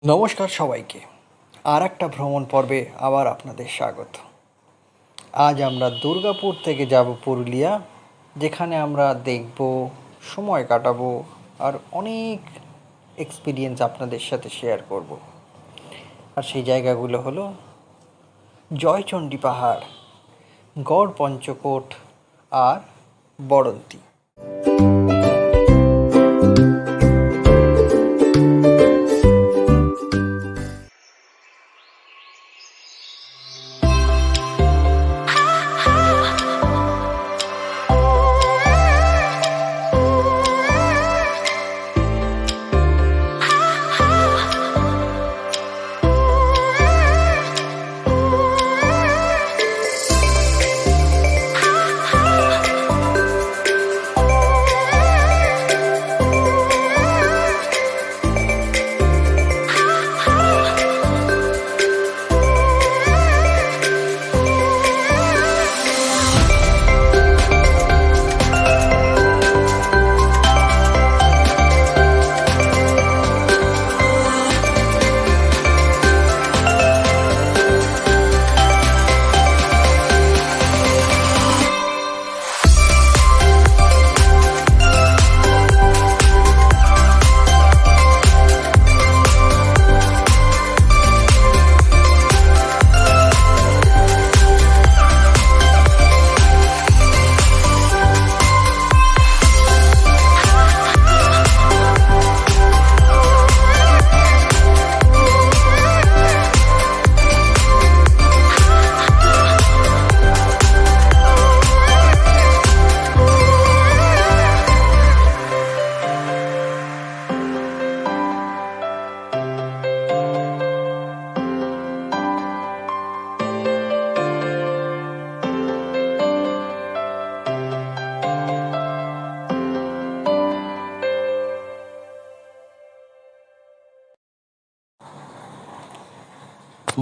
নমস্কার সবাইকে। আর একটা ভ্রমণ পর্বে আবার আপনাদের স্বাগত। আজ আমরা দুর্গাপুর থেকে যাব পুরুলিয়া, যেখানে আমরা দেখব, সময় কাটাবো আর অনেক এক্সপিরিয়েন্স আপনাদের সাথে শেয়ার করব। আর সেই জায়গাগুলো হলো জয়চণ্ডী পাহাড়, গড়, পঞ্চকোট আর বড়ন্তি।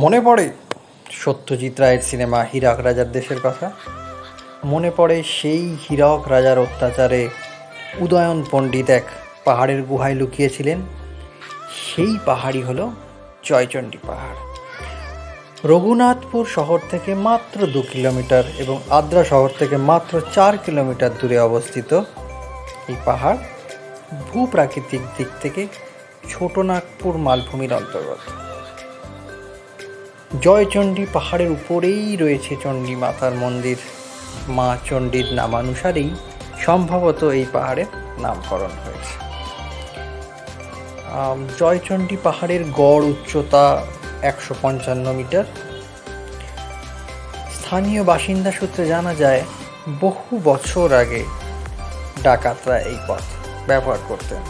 মনে পড়ে সত্যজিৎ রায়ের সিনেমা হীরক রাজার দেশের কথা। মনে পড়ে সেই হীরক রাজার অত্যাচারে উদয়ন পণ্ডিত এক পাহাড়ের গুহায় লুকিয়েছিলেন। সেই পাহাড়ই হলো জয়চণ্ডী পাহাড়। রঘুনাথপুর শহর থেকে মাত্র 2 কিলোমিটার এবং আদ্রা শহর থেকে মাত্র 4 কিলোমিটার দূরে অবস্থিত এই পাহাড় ভূপ্রাকৃতিক দিক থেকে ছোটনাগপুর মালভূমির অন্তর্গত। জয়চণ্ডী পাহাড়ের উপরেই রয়েছে চণ্ডী মাতার মন্দির। মা চণ্ডীর নামানুসারেই সম্ভবত এই পাহাড়ের নামকরণ হয়েছে। জয়চণ্ডী পাহাড়ের গড় উচ্চতা 155 মিটার। স্থানীয় বাসিন্দা সূত্রে জানা যায়, বহু বছর আগে ডাকাতরা এই পথ ব্যবহার করতেন।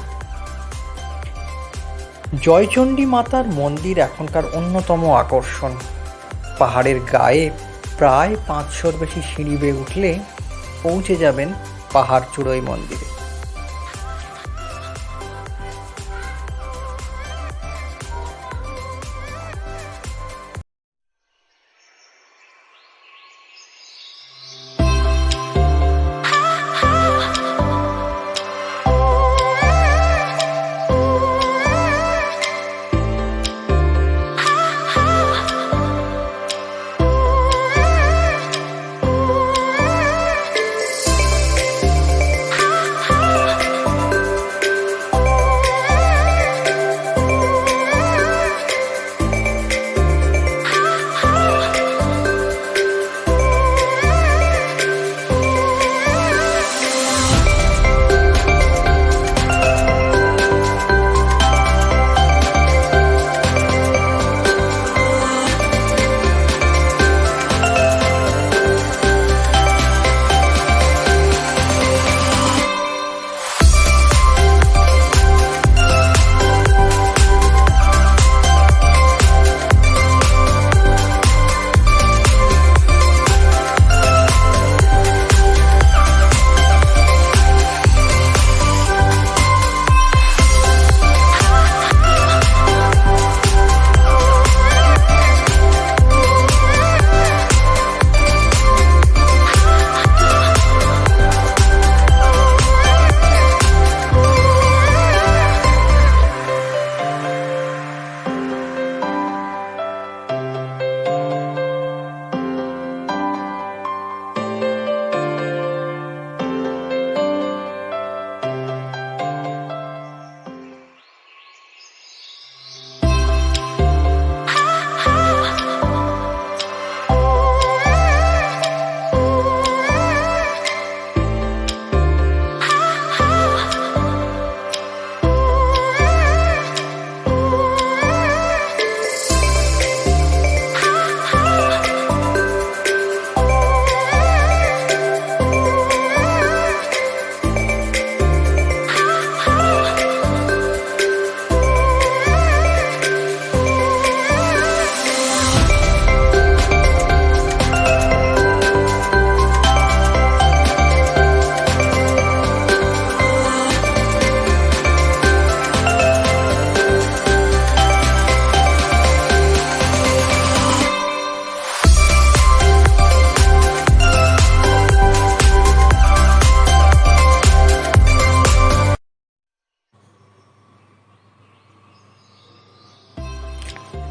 জয়চণ্ডী মাতার মন্দির এখনকার অন্যতম আকর্ষণ। পাহাড়ের গায়ে প্রায় 500-র বেশি সিঁড়ি বেয়ে উঠলে পৌঁছে যাবেন পাহাড় চূড়োয় মন্দিরে।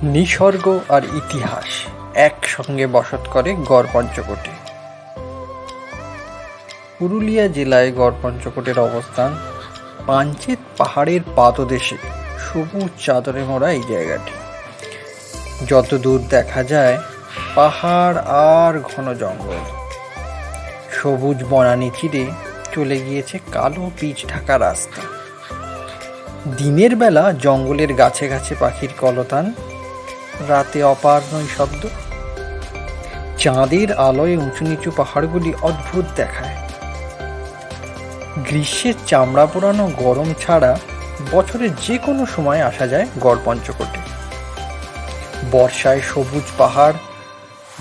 নিসর্গ আর ইতিহাস একসঙ্গে বসত করে গড় পঞ্চকোটে। পুরুলিয়া জেলায় গড় পঞ্চকোটের অবস্থান। পাঞ্চেত পাহাড়ের পাদদেশে সবুজ চাদরে মোড়া এই জায়গাটি। যত দূর দেখা যায় পাহাড় আর ঘন জঙ্গল। সবুজ বনানী চিরে চলে গিয়েছে কালো পিচ ঢাকা রাস্তা। দিনের বেলা জঙ্গলের গাছে গাছে পাখির কলতান, রাতে অপার নৈশব্দ। চাঁদের আলোয় উঁচু নিচু পাহাড়গুলি অদ্ভুত দেখায়। গ্রীষ্মের চামড়া পোড়ানো গরম ছাড়া বছরের যে কোনো সময় আসা যায় গড় পঞ্চকোটে। বর্ষায় সবুজ পাহাড়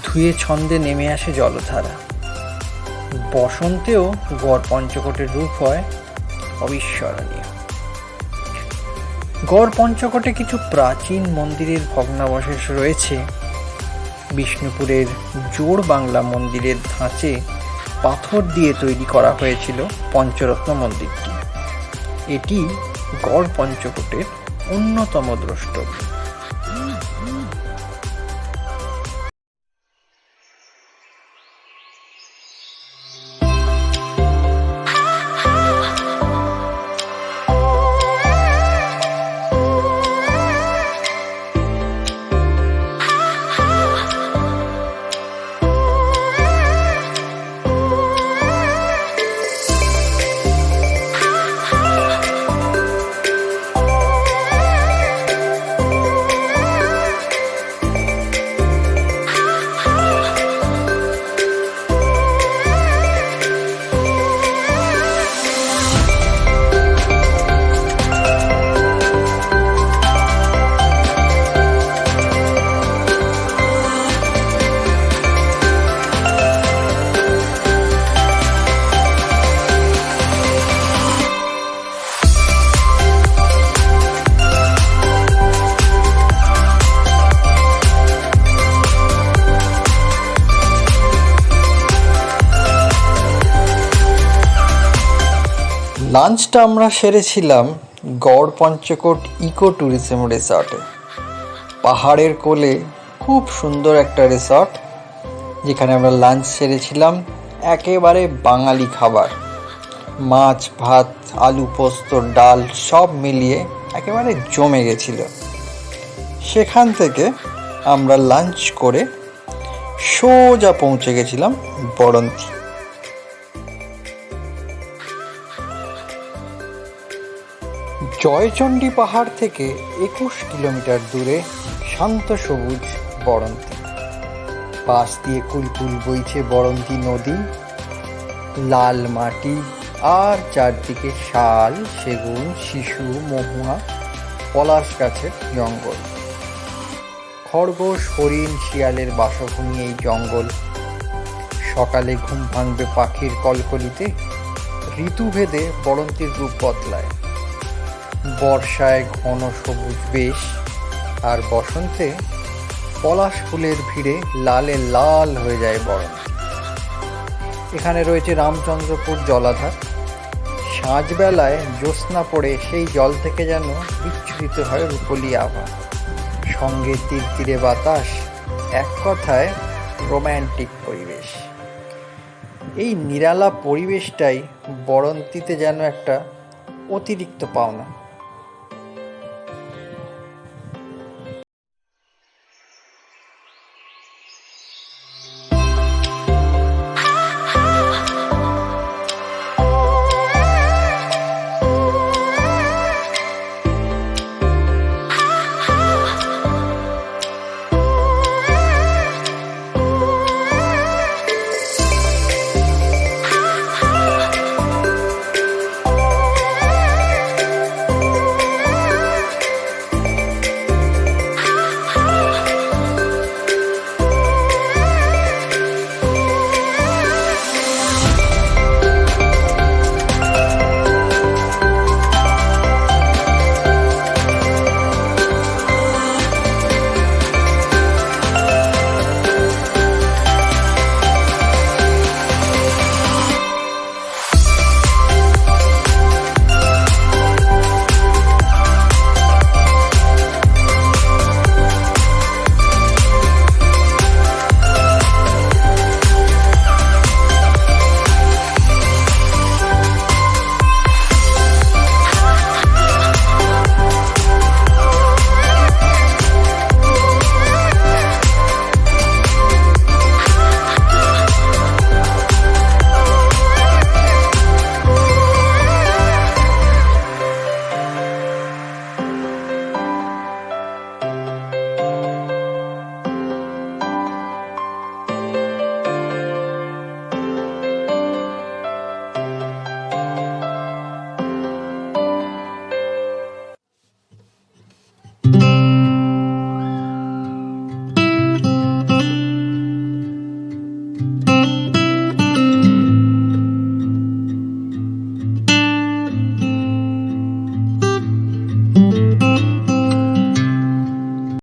ধুয়ে ছন্দে নেমে আসে জলধারা। বসন্তেও গড় পঞ্চকোটের রূপ হয় অবিস্মরণীয়। গড় পঞ্চকোটে কিছু প্রাচীন মন্দিরের ভগ্নাবশেষ রয়েছে। বিষ্ণুপুরের জোড় বাংলা মন্দিরের ধাঁচে পাথর দিয়ে তৈরি করা হয়েছিল পঞ্চরত্ন মন্দিরটি। এটি গড় পঞ্চকোটের অন্যতম দ্রষ্টব্য। লাঞ্চটা আমরা সেরেছিলাম গড় পঞ্চকোট ইকো ট্যুরিজম রিসর্টে। পাহাড়ের কোলে খুব সুন্দর একটা রিসর্ট, যেখানে আমরা লাঞ্চ সেরেছিলাম। একেবারে বাঙালি খাবার, মাছ ভাত আলু পোস্ত ডাল সব মিলিয়ে একেবারে জমে গেছিল। সেখান থেকে আমরা লাঞ্চ করে সোজা পৌঁছে গেছিলাম বরন্তি। জয়চণ্ডী পাহাড় থেকে 21 কিলোমিটার দূরে শান্ত সবুজ বরন্তি। পাশ দিয়ে কুলকুল বইছে বরন্তি নদী, লাল মাটি আর চারদিকে শাল সেগুন শিশু মহুয়া পলাশ গাছের জঙ্গল। খরগোশ হরিণ শিয়ালের বাসভূমি এই জঙ্গল। সকালে ঘুম ভাঙবে পাখির কলকলিতে। ঋতুভেদে বরন্তির রূপ বদলায়। বর্ষায় ঘন সবুজ বেশ, আর বসন্তে পলাশ ফুলের ভিড়ে লালে লাল হয়ে যায় বরন্তি। এখানে রয়েছে রামচন্দ্রপুর জলাধার। সাঁঝবেলায় জ্যোৎস্না পড়ে সেই জল থেকে যেন বিচ্ছুরিত হয় রূপলি আভা। সঙ্গে তীর তীরে বাতাস, এক কথায় রোম্যান্টিক পরিবেশ। এই নিরালা পরিবেশটাই বরন্তিতে যেন একটা অতিরিক্ত পাওনা।